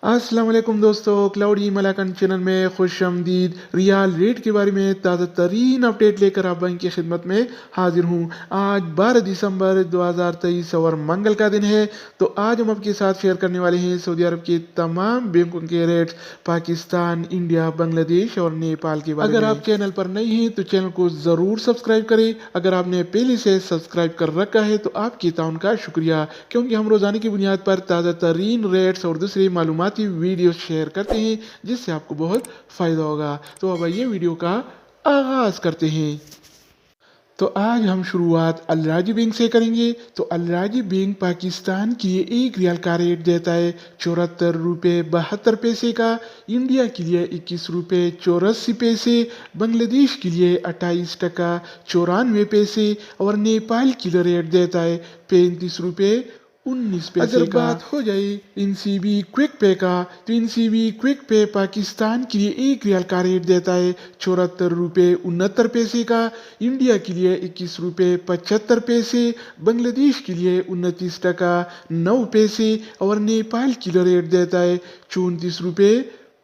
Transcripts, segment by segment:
अस्सलाम वालेकुम दोस्तों, क्लाउडी मलाकन चैनल में खुश आमदीद। रियाल रेट के बारे में ताज़ा तरीन अपडेट लेकर आप बैंक की खिदमत में हाजिर हूँ। आज 12 दिसंबर 2023 और मंगल का दिन है। तो आज हम आपके साथ शेयर करने वाले हैं सऊदी अरब के तमाम बैंकों के रेट्स, पाकिस्तान, इंडिया, बांग्लादेश और नेपाल के बारे में। अगर आप चैनल पर नए हैं तो चैनल को ज़रूर सब्सक्राइब करें। अगर आपने पहले से सब्सक्राइब कर रखा है तो आपके ताउन का शुक्रिया, क्योंकि हम रोज़ाना की बुनियाद पर ताज़ा तरीन रेट्स और दूसरी मालूमाती वीडियो शेयर करते हैं जिससे आपको बहुत फ़ायदा होगा। तो अब आइए वीडियो का आगाज़ करते हैं। तो आज हम शुरुआत अल राजी बैंक से करेंगे। तो अल राजी बैंक पाकिस्तान के लिए एक रियाल का रेट देता है 74 रुपये 72 पैसे का, इंडिया के लिए 21 रुपये 84 पैसे, बांग्लादेश के लिए 28 टका 94 पैसे और नेपाल के लिए रेट देता है 35 रुपये 19 पैसे। अगर बात हो जाए इनसीबी क्विक पे का, तो इनसीबी क्विक पे पाकिस्तान के लिए एक रियाल का रेट देता है 74 रुपये 69 पैसे का, इंडिया के लिए 21 रुपये 75 पैसे, बांग्लादेश के लिए 29 टका 9 पैसे और नेपाल के लिए रेट देता है 34 रुपये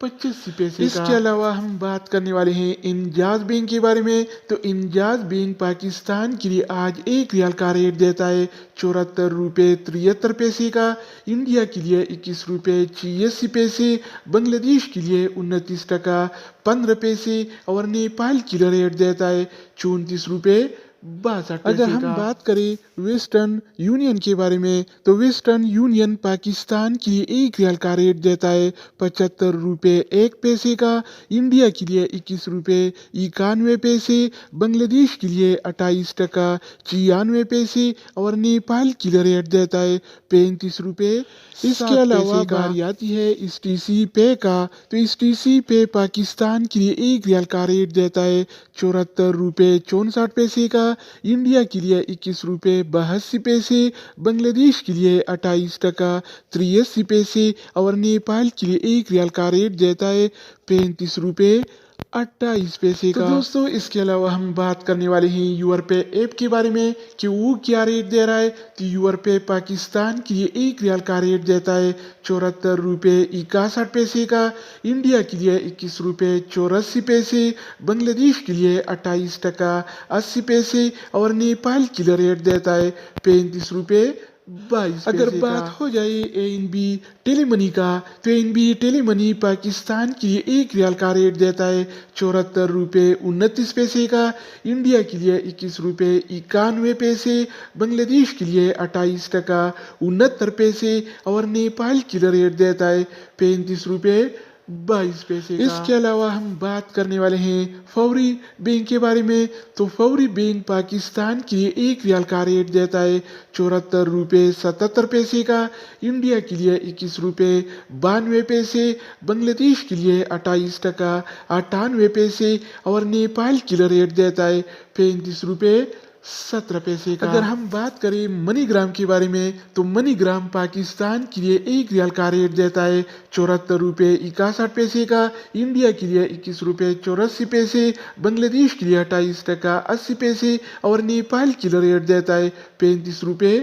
85 पैसे। इसके अलावा हम बात करने वाले हैं इंजाज बैंक के बारे में। तो इंजाज बैंक पाकिस्तान के लिए आज एक रियाल का रेट देता है 74 रुपये 73 पैसे का, इंडिया के लिए 21 रुपये 86 पैसे, बांग्लादेश के लिए 29 टका 15 पैसे और नेपाल के लिए रेट देता है 34 रुपये 62 पैसे। अगर हम बात करें वेस्टर्न यूनियन के बारे में, तो वेस्टर्न यूनियन पाकिस्तान के लिए एक रियाल का रेट देता है 75 रुपये 1 पैसे का, इंडिया के लिए 21 रुपये 91 पैसे, बांग्लादेश के लिए 28 टका 96 पैसे और नेपाल के लिए रेट देता है 35 रुपये। इसके अलावा बारी आती है STC पे का। तो STC पे पाकिस्तान के लिए एक रियाल का रेट देता है 74 रुपये 64 पैसे का, इंडिया के लिए 21 रुपये 82 पैसे, बांग्लादेश के लिए 28 टका 83 पैसे और नेपाल के लिए एक रियाल का रेट देता है 35 रुपये 28 पैसे का। तो दोस्तों, इसके अलावा हम बात करने वाले हैं यूर पे ऐप के बारे में कि वो क्या रेट दे रहा है। तो यूर पे पाकिस्तान के लिए एक रियाल का रेट देता है 74 रुपये 61 पैसे का, इंडिया के लिए 21 रुपये 84 पैसे, बांग्लादेश के लिए 28 टका 80 पैसे और नेपाल के लिए रेट देता है 35 रुपये 22 पैसे। अगर बात हो जाए ANB टेलीमनी का, तो ANB टेलीमनी पाकिस्तान के लिए एक रियाल का रेट देता है 74 रुपये 29 पैसे का, इंडिया के लिए 21 रुपये 91 पैसे, बांग्लादेश के लिए 28 टका 69 पैसे और नेपाल के लिए रेट देता है 35 रुपये 22 पैसे का। इसके अलावा हम बात करने वाले हैं फौरी बैंक के बारे में। तो फौरी बैंक पाकिस्तान के लिए एक रियाल का रेट देता है 74 रुपये 77 पैसे का, इंडिया के लिए 21 रुपये 92 पैसे, बांग्लादेश के लिए 28 टका 98 पैसे और नेपाल के लिए रेट देता है 35 रुपये 17 पैसे का। अगर हम बात करें मनीग्राम के बारे में, तो मनीग्राम पाकिस्तान के लिए एक रियाल का रेट देता है 74 रुपये 61 पैसे का, इंडिया के लिए 21 रुपये 84 पैसे, बांग्लादेश के लिए 28 टका 80 पैसे और नेपाल के लिए रेट देता है 35 रुपये